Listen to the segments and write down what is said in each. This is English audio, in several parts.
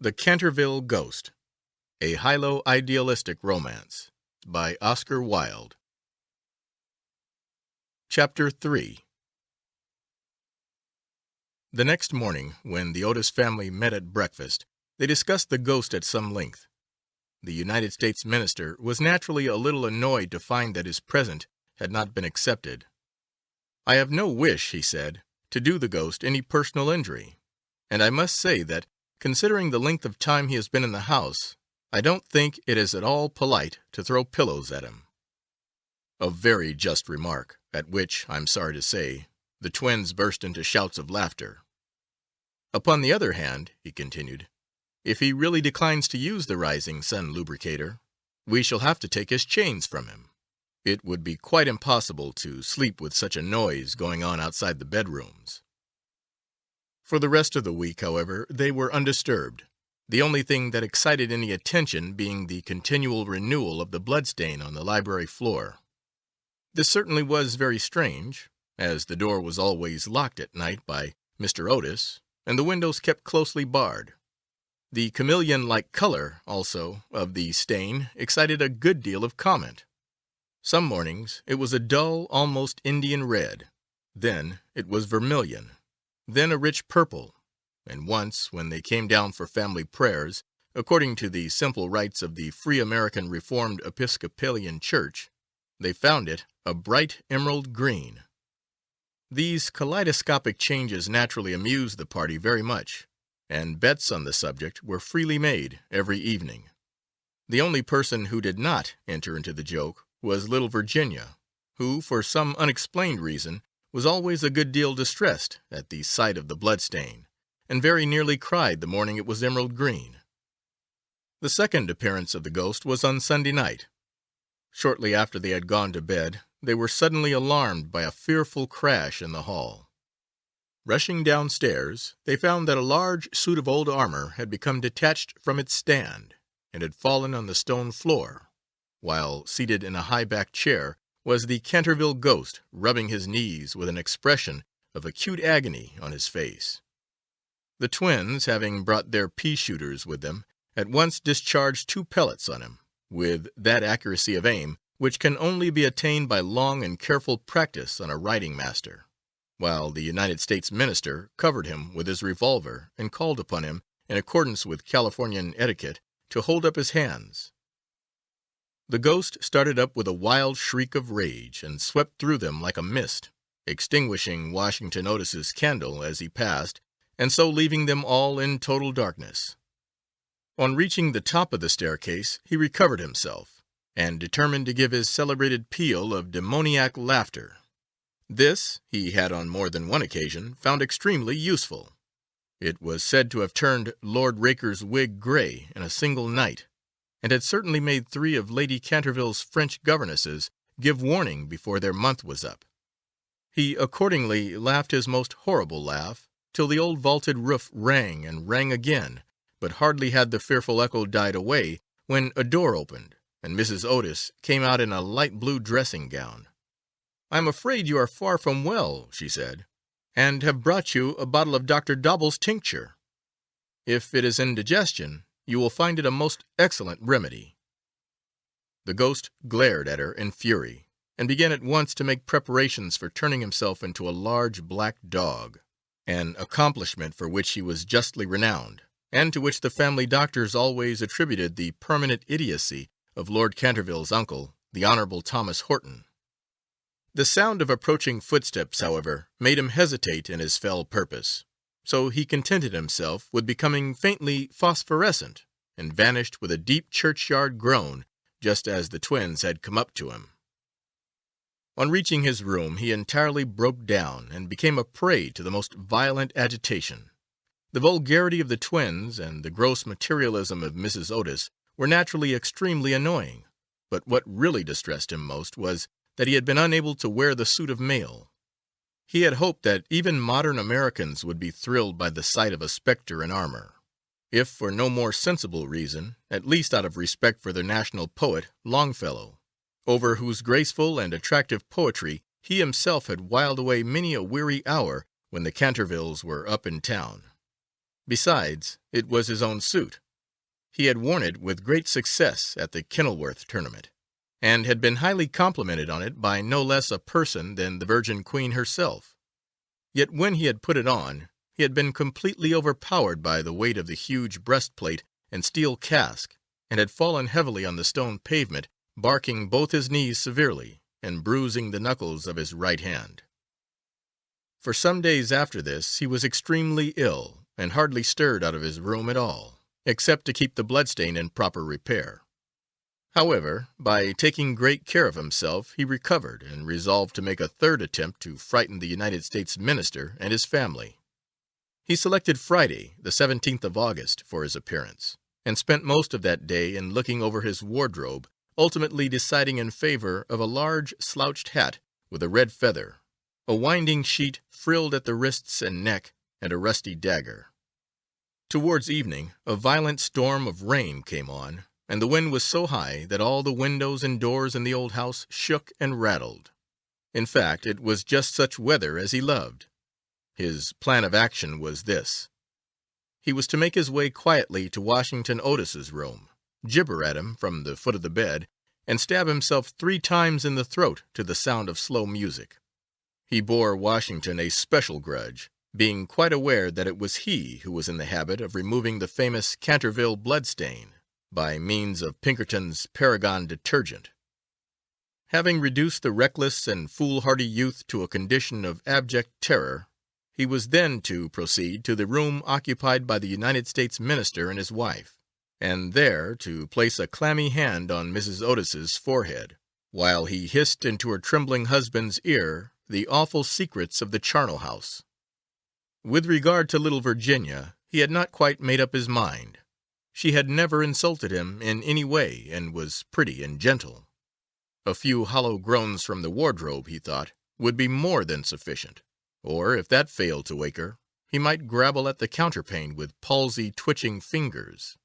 The Canterville Ghost, a Hylo-Idealistic Romance, by Oscar Wilde. Chapter 3. The next morning, when the Otis family met at breakfast, they discussed the ghost at some length. The United States minister was naturally a little annoyed to find that his present had not been accepted. "I have no wish," he said, "to do the ghost any personal injury, and I must say that, considering the length of time he has been in the house, I don't think it is at all polite to throw pillows at him." A very just remark, at which, I'm sorry to say, the twins burst into shouts of laughter. "Upon the other hand," he continued, "if he really declines to use the Rising Sun lubricator, we shall have to take his chains from him. It would be quite impossible to sleep with such a noise going on outside the bedrooms." For the rest of the week, however, they were undisturbed, the only thing that excited any attention being the continual renewal of the bloodstain on the library floor. This certainly was very strange, as the door was always locked at night by Mr. Otis, and the windows kept closely barred. The chameleon-like color, also, of the stain excited a good deal of comment. Some mornings it was a dull, almost Indian red, then it was vermilion, then a rich purple, and once, when they came down for family prayers, according to the simple rites of the Free American Reformed Episcopalian Church, they found it a bright emerald green. These kaleidoscopic changes naturally amused the party very much, and bets on the subject were freely made every evening. The only person who did not enter into the joke was little Virginia, who, for some unexplained reason, was always a good deal distressed at the sight of the bloodstain, and very nearly cried the morning it was emerald green. The second appearance of the ghost was on Sunday night. Shortly after they had gone to bed, they were suddenly alarmed by a fearful crash in the hall. Rushing downstairs, they found that a large suit of old armor had become detached from its stand, and had fallen on the stone floor, while, seated in a high-backed chair, was the Canterville Ghost, rubbing his knees with an expression of acute agony on his face. The twins, having brought their pea-shooters with them, at once discharged 2 pellets on him, with that accuracy of aim which can only be attained by long and careful practice on a riding master, while the United States minister covered him with his revolver and called upon him, in accordance with Californian etiquette, to hold up his hands. The ghost started up with a wild shriek of rage, and swept through them like a mist, extinguishing Washington Otis's candle as he passed, and so leaving them all in total darkness. On reaching the top of the staircase, he recovered himself, and determined to give his celebrated peal of demoniac laughter. This, he had on more than one occasion found extremely useful. It was said to have turned Lord Raker's wig gray in a single night, and had certainly made 3 of Lady Canterville's French governesses give warning before their month was up. He accordingly laughed his most horrible laugh, till the old vaulted roof rang and rang again, but hardly had the fearful echo died away, when a door opened, and Mrs. Otis came out in a light blue dressing gown. "I am afraid you are far from well," she said, "and have brought you a bottle of Dr. Dauble's tincture. If it is indigestion, you will find it a most excellent remedy." The ghost glared at her in fury, and began at once to make preparations for turning himself into a large black dog, an accomplishment for which he was justly renowned, and to which the family doctors always attributed the permanent idiocy of Lord Canterville's uncle, the Honorable Thomas Horton. The sound of approaching footsteps, however, made him hesitate in his fell purpose, so he contented himself with becoming faintly phosphorescent, and vanished with a deep churchyard groan, just as the twins had come up to him. On reaching his room, he entirely broke down, and became a prey to the most violent agitation. The vulgarity of the twins, and the gross materialism of Mrs. Otis, were naturally extremely annoying, but what really distressed him most was that he had been unable to wear the suit of mail. He had hoped that even modern Americans would be thrilled by the sight of a spectre in armor, if for no more sensible reason, at least out of respect for their national poet, Longfellow, over whose graceful and attractive poetry he himself had whiled away many a weary hour when the Cantervilles were up in town. Besides, it was his own suit. He had worn it with great success at the Kenilworth tournament, and had been highly complimented on it by no less a person than the Virgin Queen herself. Yet when he had put it on, he had been completely overpowered by the weight of the huge breastplate and steel casque, and had fallen heavily on the stone pavement, barking both his knees severely, and bruising the knuckles of his right hand. For some days after this he was extremely ill, and hardly stirred out of his room at all, except to keep the bloodstain in proper repair. However, by taking great care of himself, he recovered, and resolved to make a third attempt to frighten the United States minister and his family. He selected Friday, the 17th of August, for his appearance, and spent most of that day in looking over his wardrobe, ultimately deciding in favor of a large slouched hat with a red feather, a winding sheet frilled at the wrists and neck, and a rusty dagger. Towards evening a violent storm of rain came on, and the wind was so high that all the windows and doors in the old house shook and rattled. In fact, it was just such weather as he loved. His plan of action was this. He was to make his way quietly to Washington Otis's room, gibber at him from the foot of the bed, and stab himself 3 times in the throat to the sound of slow music. He bore Washington a special grudge, being quite aware that it was he who was in the habit of removing the famous Canterville bloodstain by means of Pinkerton's Paragon detergent. Having reduced the reckless and foolhardy youth to a condition of abject terror, he was then to proceed to the room occupied by the United States minister and his wife, and there to place a clammy hand on Mrs. Otis's forehead, while he hissed into her trembling husband's ear the awful secrets of the charnel house. With regard to little Virginia, he had not quite made up his mind. She had never insulted him in any way, and was pretty and gentle. A few hollow groans from the wardrobe, he thought, would be more than sufficient, or, if that failed to wake her, he might grabble at the counterpane with palsy-twitching fingers.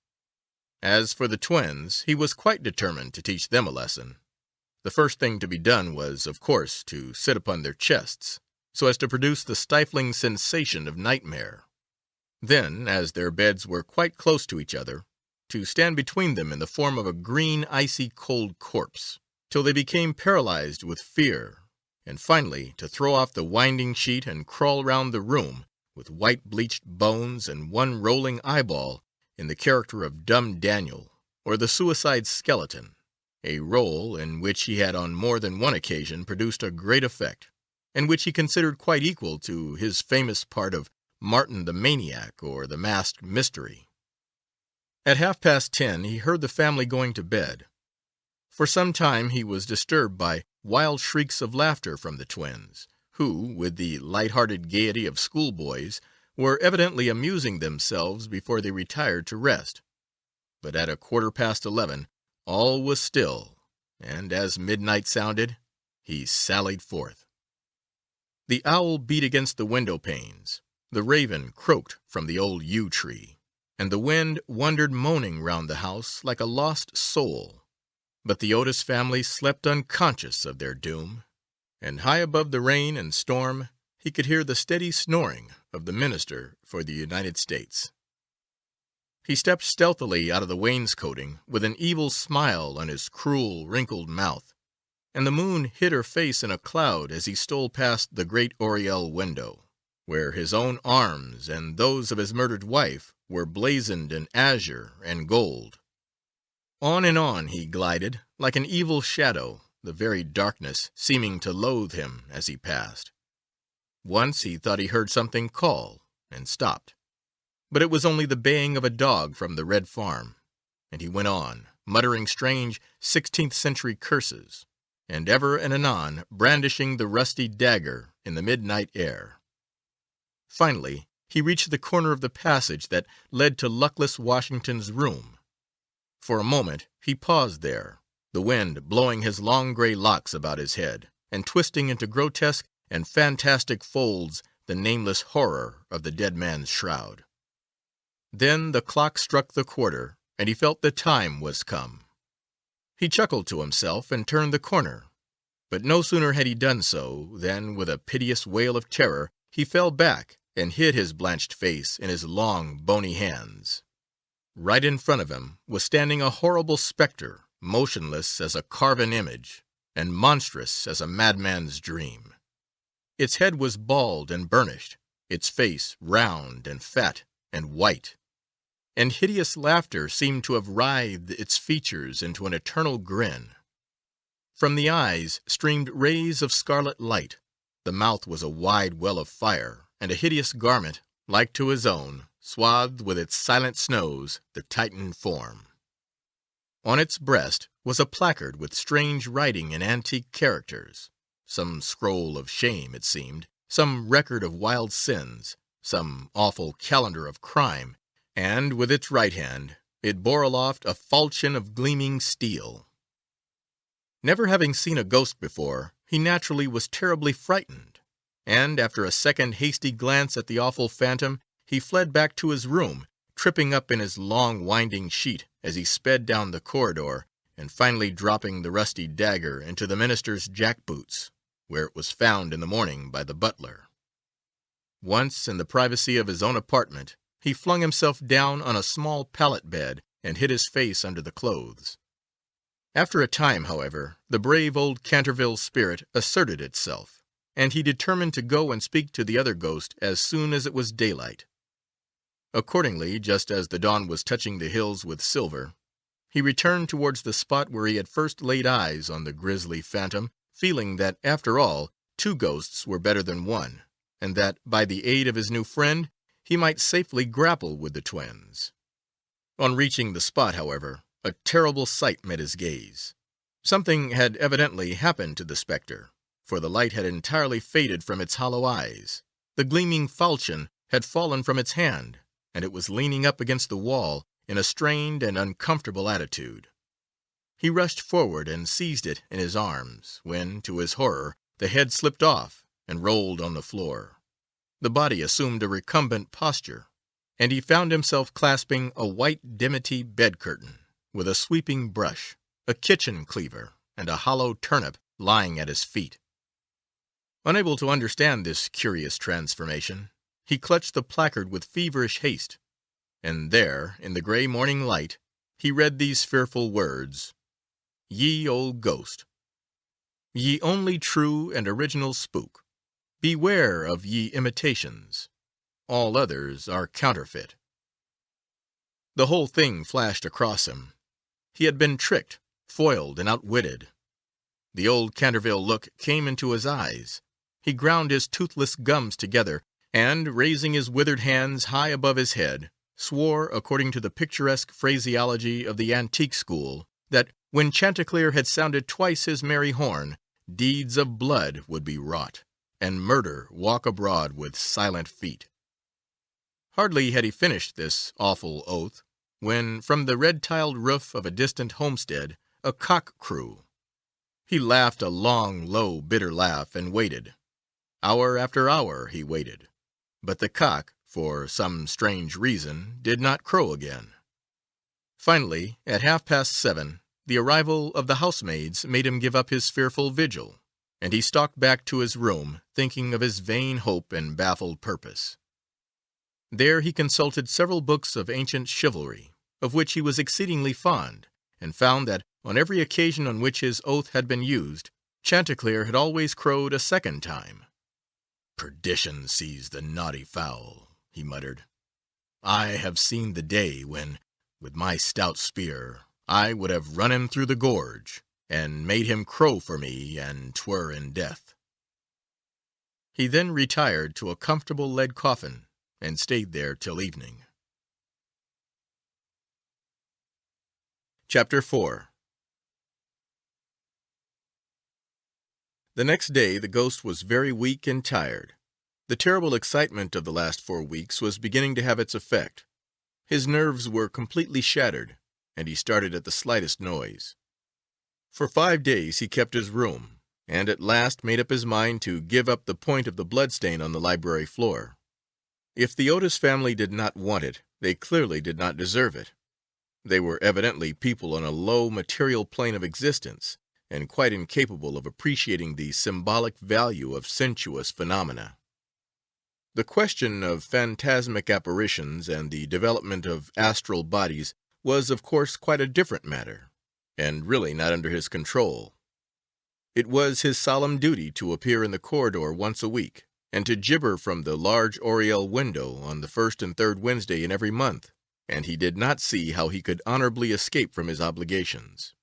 As for the twins, he was quite determined to teach them a lesson. The first thing to be done was, of course, to sit upon their chests, so as to produce the stifling sensation of nightmare. Then, as their beds were quite close to each other, to stand between them in the form of a green, icy cold corpse, till they became paralyzed with fear, and finally to throw off the winding sheet and crawl round the room with white bleached bones and one rolling eyeball in the character of Dumb Daniel, or the suicide skeleton, a role in which he had on more than one occasion produced a great effect, and which he considered quite equal to his famous part of Martin the Maniac, or the Masked Mystery. At 10:30 he heard the family going to bed. For some time he was disturbed by wild shrieks of laughter from the twins, who, with the light-hearted gaiety of schoolboys, were evidently amusing themselves before they retired to rest. But at 11:15 all was still, and as midnight sounded, he sallied forth. The owl beat against the window panes, the raven croaked from the old yew tree, and the wind wandered moaning round the house like a lost soul. But the Otis family slept unconscious of their doom, and high above the rain and storm he could hear the steady snoring of the minister for the United States. He stepped stealthily out of the wainscoting with an evil smile on his cruel, wrinkled mouth, and the moon hid her face in a cloud as he stole past the great oriel window, where his own arms and those of his murdered wife were blazoned in azure and gold. On and on he glided, like an evil shadow, the very darkness seeming to loathe him as he passed. Once he thought he heard something call, and stopped. But it was only the baying of a dog from the Red Farm, and he went on, muttering strange 16th-century curses, and ever and anon brandishing the rusty dagger in the midnight air. Finally, he reached the corner of the passage that led to luckless Washington's room. For a moment he paused there, the wind blowing his long gray locks about his head, and twisting into grotesque and fantastic folds the nameless horror of the dead man's shroud. Then the clock struck the quarter, and he felt the time was come. He chuckled to himself and turned the corner, but no sooner had he done so than, with a piteous wail of terror, he fell back and hid his blanched face in his long, bony hands. Right in front of him was standing a horrible specter, motionless as a carven image, and monstrous as a madman's dream. Its head was bald and burnished, its face round and fat and white, and hideous laughter seemed to have writhed its features into an eternal grin. From the eyes streamed rays of scarlet light, the mouth was a wide well of fire, and a hideous garment, like to his own, swathed with its silent snows the Titan form. On its breast was a placard with strange writing in antique characters, some scroll of shame, it seemed, some record of wild sins, some awful calendar of crime, and with its right hand it bore aloft a falchion of gleaming steel. Never having seen a ghost before, he naturally was terribly frightened, and after a second hasty glance at the awful phantom, he fled back to his room, tripping up in his long winding sheet as he sped down the corridor, and finally dropping the rusty dagger into the minister's jack-boots, where it was found in the morning by the butler. Once in the privacy of his own apartment, he flung himself down on a small pallet bed and hid his face under the clothes. After a time, however, the brave old Canterville spirit asserted itself, and he determined to go and speak to the other ghost as soon as it was daylight. Accordingly, just as the dawn was touching the hills with silver, he returned towards the spot where he had first laid eyes on the grisly phantom, feeling that, after all, 2 ghosts were better than 1, and that, by the aid of his new friend, he might safely grapple with the twins. On reaching the spot, however, a terrible sight met his gaze. Something had evidently happened to the spectre, for the light had entirely faded from its hollow eyes. The gleaming falchion had fallen from its hand, and it was leaning up against the wall in a strained and uncomfortable attitude. He rushed forward and seized it in his arms, when, to his horror, the head slipped off and rolled on the floor. The body assumed a recumbent posture, and he found himself clasping a white dimity bed-curtain, with a sweeping brush, a kitchen cleaver, and a hollow turnip lying at his feet. Unable to understand this curious transformation, he clutched the placard with feverish haste, and there, in the gray morning light, he read these fearful words: "Ye old ghost, ye only true and original spook, beware of ye imitations. All others are counterfeit." The whole thing flashed across him. He had been tricked, foiled, and outwitted. The old Canterville look came into his eyes. He ground his toothless gums together, and, raising his withered hands high above his head, swore, according to the picturesque phraseology of the antique school, that when Chanticleer had sounded twice his merry horn, deeds of blood would be wrought, and murder walk abroad with silent feet. Hardly had he finished this awful oath, when, from the red-tiled roof of a distant homestead, a cock crew. He laughed a long, low, bitter laugh, and waited. Hour after hour he waited, but the cock, for some strange reason, did not crow again. Finally, at 7:30, the arrival of the housemaids made him give up his fearful vigil, and he stalked back to his room, thinking of his vain hope and baffled purpose. There he consulted several books of ancient chivalry, of which he was exceedingly fond, and found that, on every occasion on which his oath had been used, Chanticleer had always crowed a second time. "Perdition seize the naughty fowl," he muttered. "I have seen the day when, with my stout spear, I would have run him through the gorge, and made him crow for me, and 'twere in death." He then retired to a comfortable lead coffin, and stayed there till evening. Chapter 4. The next day the ghost was very weak and tired. The terrible excitement of the last 4 weeks was beginning to have its effect. His nerves were completely shattered, and he started at the slightest noise. For 5 days he kept his room, and at last made up his mind to give up the point of the bloodstain on the library floor. If the Otis family did not want it, they clearly did not deserve it. They were evidently people on a low material plane of existence, and quite incapable of appreciating the symbolic value of sensuous phenomena. The question of phantasmic apparitions and the development of astral bodies was, of course, quite a different matter, and really not under his control. It was his solemn duty to appear in the corridor once a week, and to gibber from the large oriel window on the first and third Wednesday in every month, and he did not see how he could honorably escape from his obligations.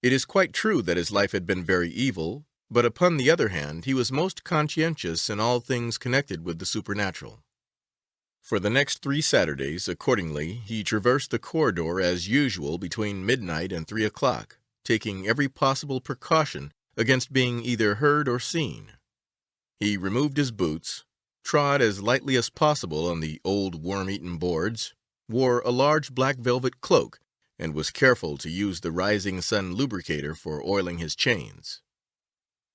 It is quite true that his life had been very evil, but upon the other hand he was most conscientious in all things connected with the supernatural. For the next 3 Saturdays, accordingly, he traversed the corridor as usual between midnight and 3 o'clock, taking every possible precaution against being either heard or seen. He removed his boots, trod as lightly as possible on the old worm-eaten boards, wore a large black velvet cloak, and was careful to use the rising sun lubricator for oiling his chains.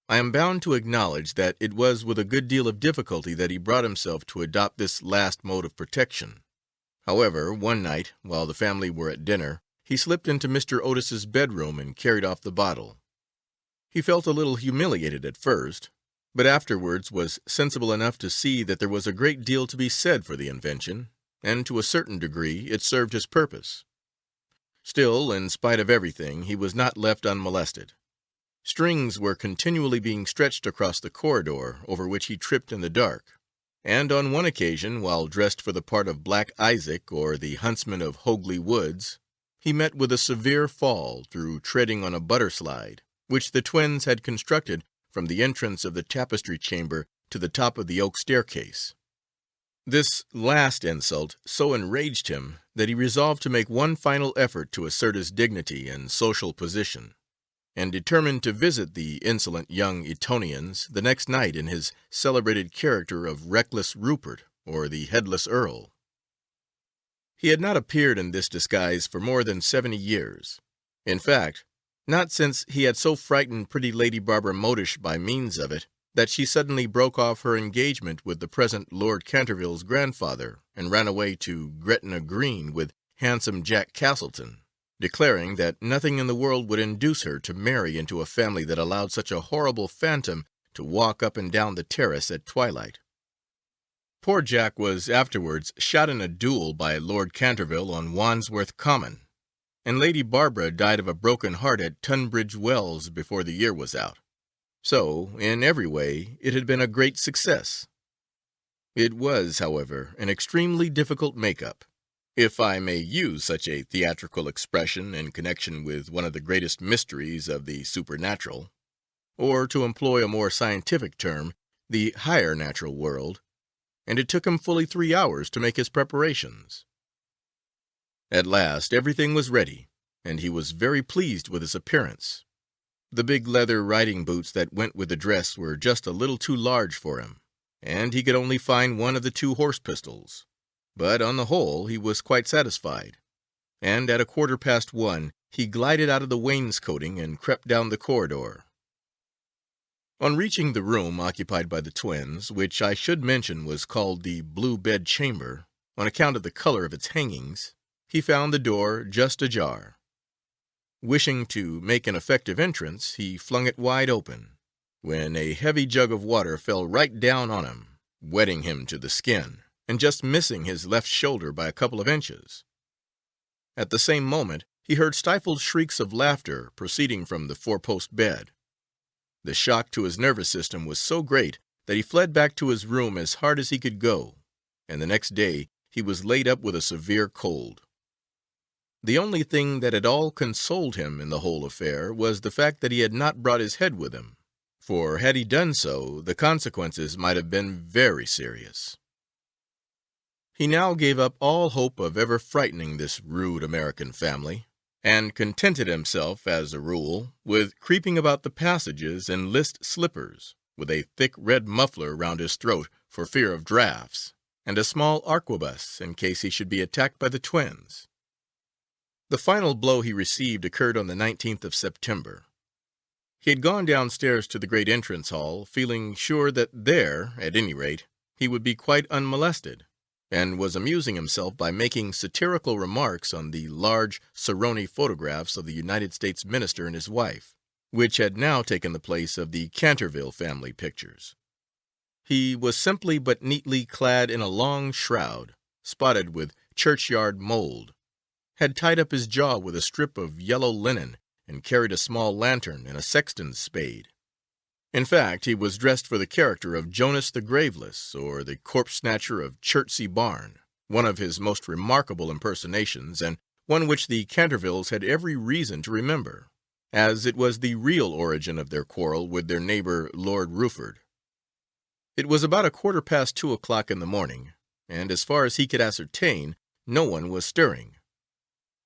I am bound to acknowledge that it was with a good deal of difficulty that he brought himself to adopt this last mode of protection. However, one night, while the family were at dinner, he slipped into Mr. Otis's bedroom and carried off the bottle. He felt a little humiliated at first, but afterwards was sensible enough to see that there was a great deal to be said for the invention, and to a certain degree it served his purpose. Still, in spite of everything, he was not left unmolested. Strings were continually being stretched across the corridor, over which he tripped in the dark, and on one occasion, while dressed for the part of Black Isaac or the huntsman of Hogley Woods, he met with a severe fall through treading on a butter slide, which the twins had constructed from the entrance of the tapestry chamber to the top of the oak staircase. This last insult so enraged him that he resolved to make one final effort to assert his dignity and social position, and determined to visit the insolent young Etonians the next night in his celebrated character of Reckless Rupert, or the Headless Earl. He had not appeared in this disguise for more than 70 years. In fact, not since he had so frightened pretty Lady Barbara Modish by means of it, that she suddenly broke off her engagement with the present Lord Canterville's grandfather, and ran away to Gretna Green with handsome Jack Castleton, declaring that nothing in the world would induce her to marry into a family that allowed such a horrible phantom to walk up and down the terrace at twilight. Poor Jack was afterwards shot in a duel by Lord Canterville on Wandsworth Common, and Lady Barbara died of a broken heart at Tunbridge Wells before the year was out. So, in every way, it had been a great success. It was, however, an extremely difficult make-up, if I may use such a theatrical expression in connection with one of the greatest mysteries of the supernatural, or, to employ a more scientific term, the higher natural world, and it took him fully 3 hours to make his preparations. At last everything was ready, and he was very pleased with his appearance. The big leather riding boots that went with the dress were just a little too large for him, and he could only find one of the 2 horse pistols. But on the whole he was quite satisfied, and at 1:15 he glided out of the wainscoting and crept down the corridor. On reaching the room occupied by the twins, which I should mention was called the Blue Bed Chamber, on account of the color of its hangings, he found the door just ajar. Wishing to make an effective entrance, he flung it wide open, when a heavy jug of water fell right down on him, wetting him to the skin, and just missing his left shoulder by a couple of inches. At the same moment he heard stifled shrieks of laughter proceeding from the 4-post bed. The shock to his nervous system was so great that he fled back to his room as hard as he could go, and the next day he was laid up with a severe cold. The only thing that at all consoled him in the whole affair was the fact that he had not brought his head with him, for had he done so, the consequences might have been very serious. He now gave up all hope of ever frightening this rude American family, and contented himself, as a rule, with creeping about the passages in list slippers, with a thick red muffler round his throat for fear of draughts, and a small arquebus in case he should be attacked by the twins. The final blow he received occurred on the 19th of September. He had gone downstairs to the great entrance hall, feeling sure that there, at any rate, he would be quite unmolested, and was amusing himself by making satirical remarks on the large Saroni photographs of the United States minister and his wife, which had now taken the place of the Canterville family pictures. He was simply but neatly clad in a long shroud, spotted with churchyard mold, had tied up his jaw with a strip of yellow linen, and carried a small lantern and a sexton's spade. In fact, he was dressed for the character of Jonas the Graveless, or the corpse-snatcher of Chertsey Barn, one of his most remarkable impersonations, and one which the Cantervilles had every reason to remember, as it was the real origin of their quarrel with their neighbor Lord Rufford. It was about 2:15 in the morning, and as far as he could ascertain, no one was stirring.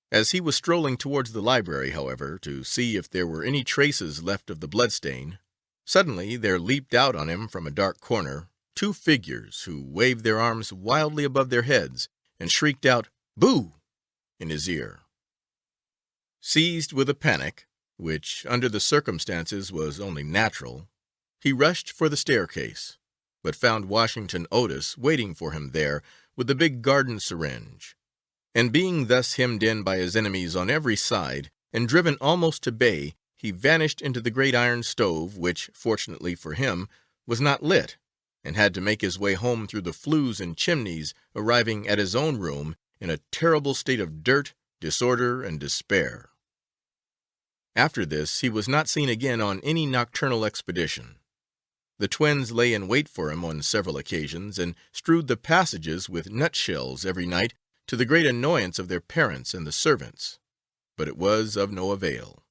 As he was strolling towards the library, however, to see if there were any traces left of the bloodstain, suddenly there leaped out on him from a dark corner 2 figures who waved their arms wildly above their heads and shrieked out "Boo!" in his ear. Seized with a panic, which under the circumstances was only natural, he rushed for the staircase, but found Washington Otis waiting for him there with the big garden syringe, and being thus hemmed in by his enemies on every side, and driven almost to bay, he vanished into the great iron stove, which, fortunately for him, was not lit, and had to make his way home through the flues and chimneys, arriving at his own room in a terrible state of dirt, disorder, and despair. After this he was not seen again on any nocturnal expedition. The twins lay in wait for him on several occasions, and strewed the passages with nutshells every night, to the great annoyance of their parents and the servants, but it was of no avail.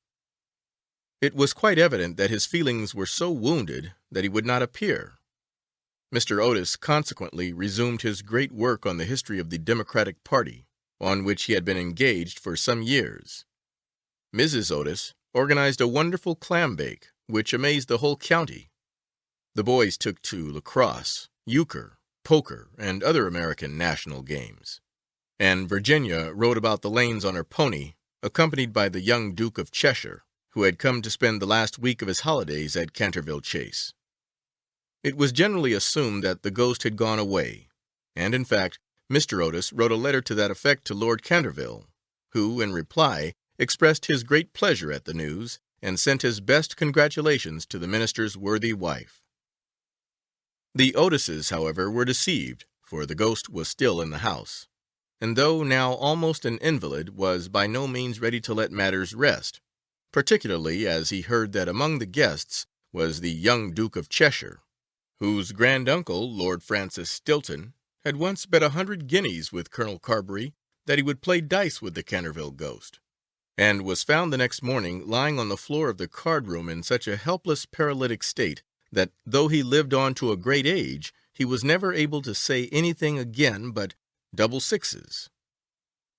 It was quite evident that his feelings were so wounded that he would not appear. Mr. Otis consequently resumed his great work on the history of the Democratic party, on which he had been engaged for some years. Mrs. Otis organized a wonderful clam-bake, which amazed the whole county. The boys took to lacrosse, euchre, poker, and other American national games, and Virginia rode about the lanes on her pony, accompanied by the young Duke of Cheshire, who had come to spend the last week of his holidays at Canterville Chase. It was generally assumed that the ghost had gone away, and in fact Mr. Otis wrote a letter to that effect to Lord Canterville, who, in reply, expressed his great pleasure at the news, and sent his best congratulations to the minister's worthy wife. The Otises, however, were deceived, for the ghost was still in the house, and though now almost an invalid, was by no means ready to let matters rest, particularly as he heard that among the guests was the young Duke of Cheshire, whose grand-uncle, Lord Francis Stilton, had once bet 100 guineas with Colonel Carberry that he would play dice with the Canterville Ghost, and was found the next morning lying on the floor of the card-room in such a helpless paralytic state that, though he lived on to a great age, he was never able to say anything again but double sixes.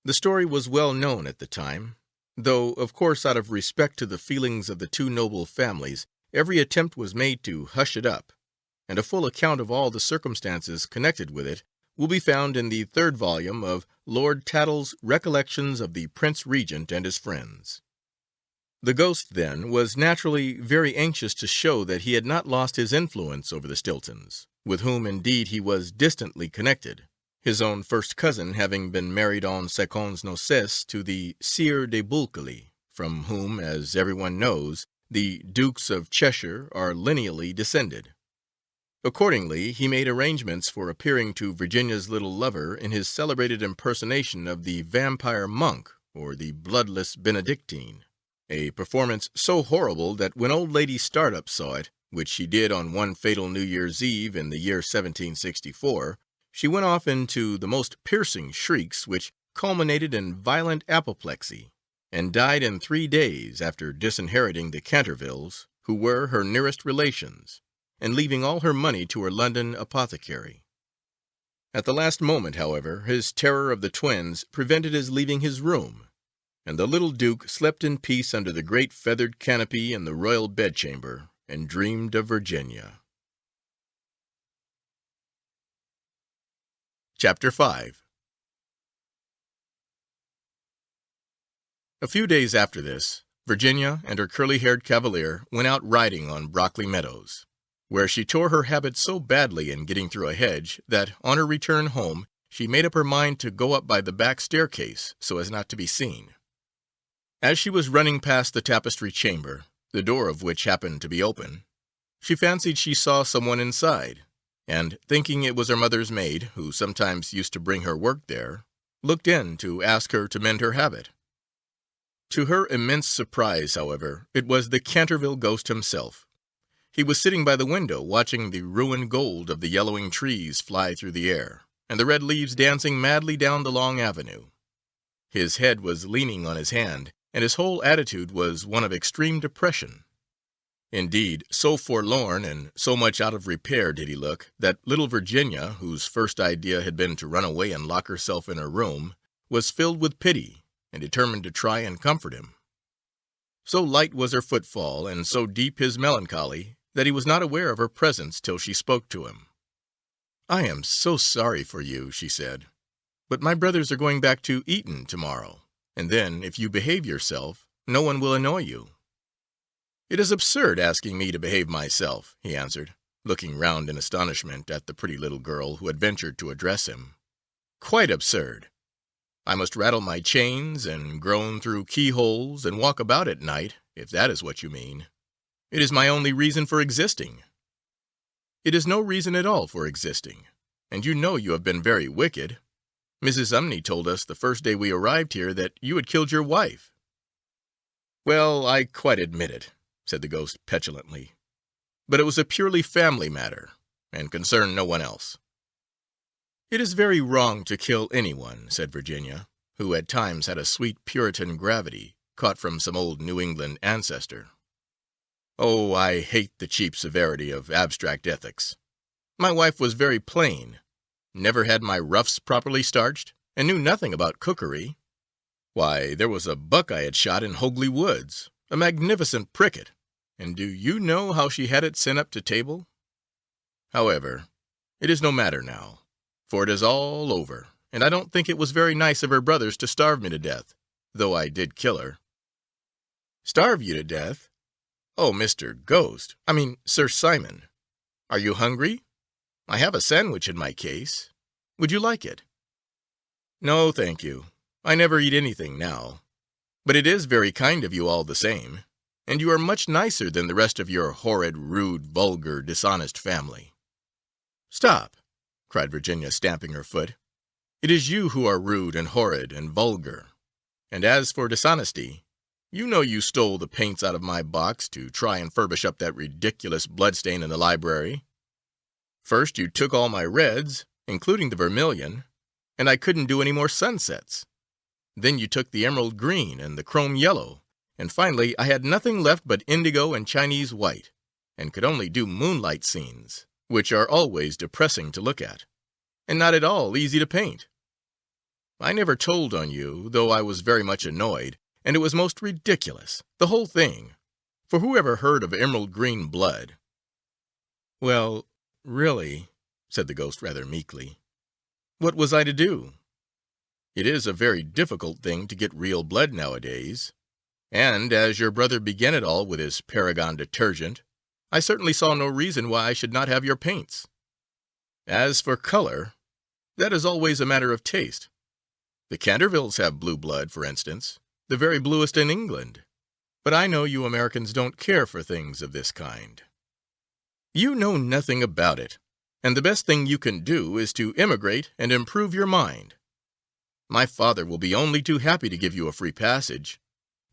The story was well known at the time, though, of course, out of respect to the feelings of the 2 noble families, every attempt was made to hush it up, and a full account of all the circumstances connected with it will be found in the 3rd volume of Lord Tattle's Recollections of the Prince Regent and his Friends. The ghost, then, was naturally very anxious to show that he had not lost his influence over the Stiltons, with whom indeed he was distantly connected, his own first cousin having been married en secondes noces to the Sire de Bulkeley, from whom, as everyone knows, the Dukes of Cheshire are lineally descended. Accordingly, he made arrangements for appearing to Virginia's little lover in his celebrated impersonation of the vampire monk, or the bloodless Benedictine, a performance so horrible that when old Lady Startup saw it, which she did on one fatal New Year's Eve in the year 1764, she went off into the most piercing shrieks, which culminated in violent apoplexy, and died in 3 days after disinheriting the Cantervilles, who were her nearest relations, and leaving all her money to her London apothecary. At the last moment, however, his terror of the twins prevented his leaving his room, and the little Duke slept in peace under the great feathered canopy in the royal bedchamber, and dreamed of Virginia. Chapter 5. A few days after this, Virginia and her curly-haired cavalier went out riding on Brockley Meadows, where she tore her habit so badly in getting through a hedge that, on her return home, she made up her mind to go up by the back staircase so as not to be seen. As she was running past the tapestry chamber, the door of which happened to be open, she fancied she saw someone inside, and, thinking it was her mother's maid, who sometimes used to bring her work there, looked in to ask her to mend her habit. To her immense surprise, however, it was the Canterville Ghost himself. He was sitting by the window watching the ruined gold of the yellowing trees fly through the air, and the red leaves dancing madly down the long avenue. His head was leaning on his hand, and his whole attitude was one of extreme depression. Indeed, so forlorn and so much out of repair did he look, that little Virginia, whose first idea had been to run away and lock herself in her room, was filled with pity, and determined to try and comfort him. So light was her footfall, and so deep his melancholy, that he was not aware of her presence till she spoke to him. "I am so sorry for you," she said, "but my brothers are going back to Eton tomorrow, and then, if you behave yourself, no one will annoy you." "It is absurd asking me to behave myself," he answered, looking round in astonishment at the pretty little girl who had ventured to address him. "Quite absurd. I must rattle my chains, and groan through keyholes, and walk about at night, if that is what you mean. It is my only reason for existing." "It is no reason at all for existing, and you know you have been very wicked. Mrs. Umney told us the first day we arrived here that you had killed your wife." "Well, I quite admit it," said the ghost petulantly, "but it was a purely family matter, and concerned no one else." "It is very wrong to kill anyone," said Virginia, who at times had a sweet Puritan gravity, caught from some old New England ancestor. "Oh, I hate the cheap severity of abstract ethics. My wife was very plain, never had my ruffs properly starched, and knew nothing about cookery. Why, there was a buck I had shot in Hogley Woods, a magnificent pricket, and do you know how she had it sent up to table? However, it is no matter now, for it is all over, and I don't think it was very nice of her brothers to starve me to death, though I did kill her." "Starve you to death? Oh, Sir Simon, are you hungry? I have a sandwich in my case. Would you like it?" "No, thank you. I never eat anything now. But it is very kind of you all the same, and you are much nicer than the rest of your horrid, rude, vulgar, dishonest family." "Stop!" cried Virginia, stamping her foot. "It is you who are rude and horrid and vulgar. And as for dishonesty, you know you stole the paints out of my box to try and furbish up that ridiculous bloodstain in the library. First you took all my reds, including the vermilion, and I couldn't do any more sunsets. Then you took the emerald green and the chrome yellow, and finally I had nothing left but indigo and Chinese white, and could only do moonlight scenes, which are always depressing to look at, and not at all easy to paint. I never told on you, though I was very much annoyed, and it was most ridiculous, the whole thing, for who ever heard of emerald green blood?" "Well, really," said the ghost rather meekly, "what was I to do? It is a very difficult thing to get real blood nowadays, and as your brother began it all with his Paragon detergent, I certainly saw no reason why I should not have your paints. As for color, that is always a matter of taste. The Cantervilles have blue blood, for instance, the very bluest in England, but I know you Americans don't care for things of this kind." "You know nothing about it, and the best thing you can do is to emigrate and improve your mind. My father will be only too happy to give you a free passage,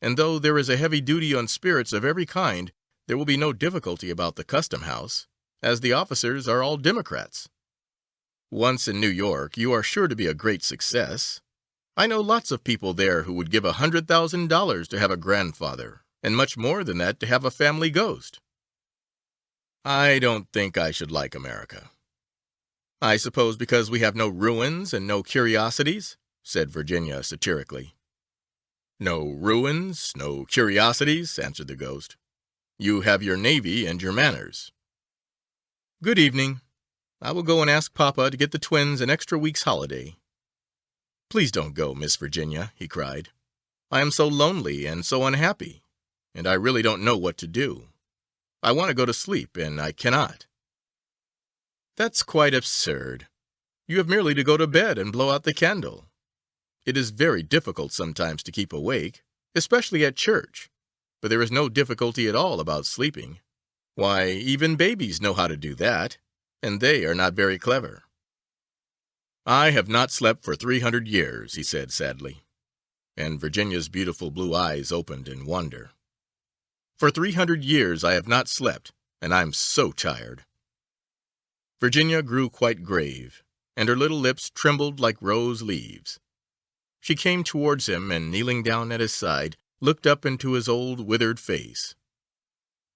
and though there is a heavy duty on spirits of every kind, there will be no difficulty about the custom house, as the officers are all Democrats. Once in New York, you are sure to be a great success. I know lots of people there who would give $100,000 to have a grandfather, and much more than that to have a family ghost." "I don't think I should like America." "I suppose because we have no ruins and no curiosities?" said Virginia satirically. "No ruins, no curiosities," answered the ghost. "You have your navy and your manners." "Good evening. I will go and ask Papa to get the twins an extra week's holiday." "Please don't go, Miss Virginia," he cried. "I am so lonely and so unhappy, and I really don't know what to do. I want to go to sleep, and I cannot." "That's quite absurd. You have merely to go to bed and blow out the candle. It is very difficult sometimes to keep awake, especially at church, but there is no difficulty at all about sleeping. Why, even babies know how to do that, and they are not very clever." "I have not slept for 300 years," he said sadly, and Virginia's beautiful blue eyes opened in wonder. "For 300 years I have not slept, and I'm so tired." Virginia grew quite grave, and her little lips trembled like rose leaves. She came towards him, and kneeling down at his side, looked up into his old withered face.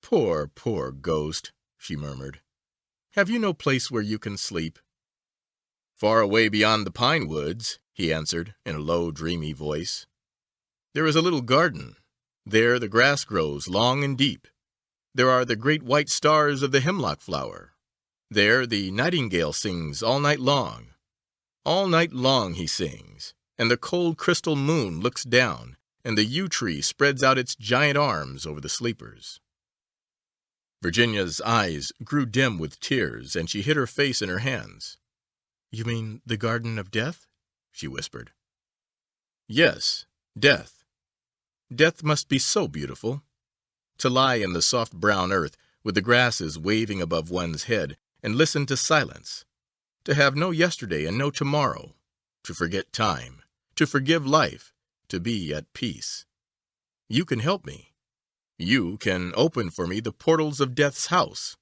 "Poor, poor Ghost," she murmured. "Have you no place where you can sleep?" "Far away beyond the pine woods," he answered, in a low, dreamy voice. "There is a little garden. There the grass grows long and deep. There are the great white stars of the hemlock flower. There the nightingale sings all night long. All night long he sings, and the cold crystal moon looks down, and the yew tree spreads out its giant arms over the sleepers." Virginia's eyes grew dim with tears, and she hid her face in her hands. "You mean the Garden of Death?" she whispered. "Yes, death. Death must be so beautiful. To lie in the soft brown earth, with the grasses waving above one's head, and listen to silence. To have no yesterday and no tomorrow. To forget time. To forgive life. To be at peace. You can help me. You can open for me the portals of death's house.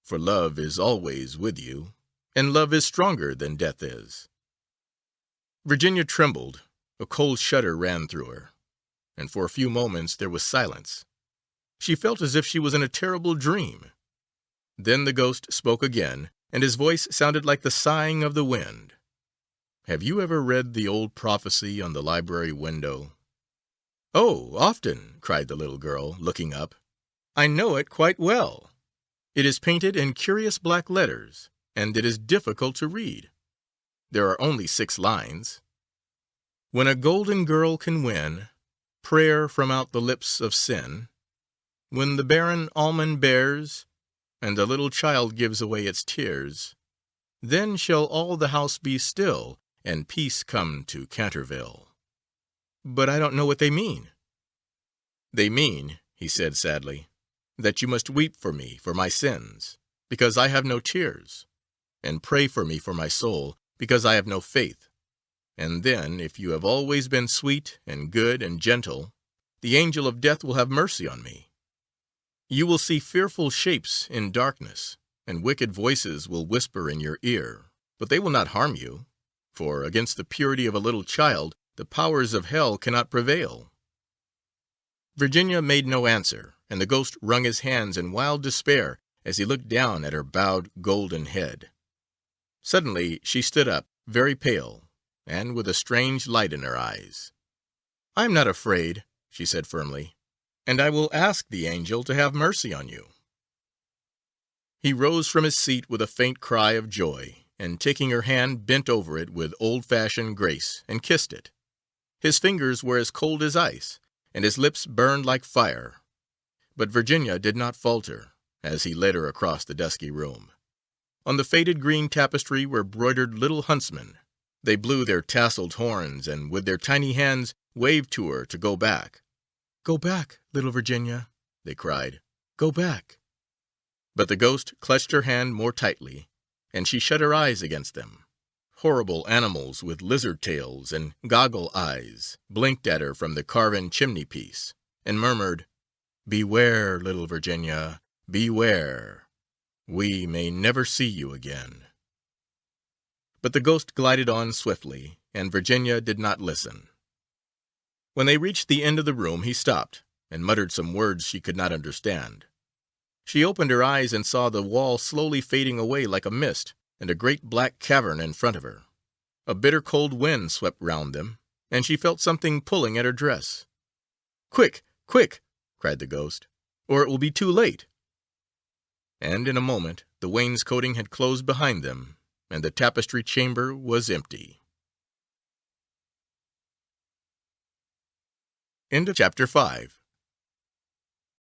For love is always with you, and love is stronger than death is." Virginia trembled. A cold shudder ran through her, and for a few moments there was silence. She felt as if she was in a terrible dream. Then the ghost spoke again, and his voice sounded like the sighing of the wind. "Have you ever read the old prophecy on the library window?" "Oh, often," cried the little girl, looking up. "I know it quite well. It is painted in curious black letters, and it is difficult to read. There are only 6 lines. When a golden girl can win prayer from out the lips of sin, when the barren almond bears, and the little child gives away its tears, then shall all the house be still, and peace come to Canterville." "But I don't know what they mean." "They mean," he said sadly, "that you must weep for me for my sins, because I have no tears, and pray for me for my soul, because I have no faith. And then, if you have always been sweet and good and gentle, the angel of death will have mercy on me. You will see fearful shapes in darkness, and wicked voices will whisper in your ear, but they will not harm you, for against the purity of a little child the powers of hell cannot prevail." Virginia made no answer, and the ghost wrung his hands in wild despair as he looked down at her bowed golden head. Suddenly she stood up, very pale, and with a strange light in her eyes. "I am not afraid," she said firmly, "and I will ask the angel to have mercy on you." He rose from his seat with a faint cry of joy, and taking her hand bent over it with old-fashioned grace and kissed it. His fingers were as cold as ice, and his lips burned like fire. But Virginia did not falter, as he led her across the dusky room. On the faded green tapestry were broidered little huntsmen. They blew their tasseled horns, and with their tiny hands waved to her to go back. "Go back, little Virginia," they cried. "Go back." But the ghost clutched her hand more tightly, and she shut her eyes against them. Horrible animals with lizard tails and goggle eyes blinked at her from the carven chimney-piece, and murmured, "Beware, little Virginia, beware. We may never see you again." But the ghost glided on swiftly, and Virginia did not listen. When they reached the end of the room he stopped, and muttered some words she could not understand. She opened her eyes and saw the wall slowly fading away like a mist, and a great black cavern in front of her. A bitter cold wind swept round them, and she felt something pulling at her dress. "Quick, quick!" cried the ghost, "or it will be too late." And in a moment the wainscoting had closed behind them, and the tapestry chamber was empty. End of chapter 5.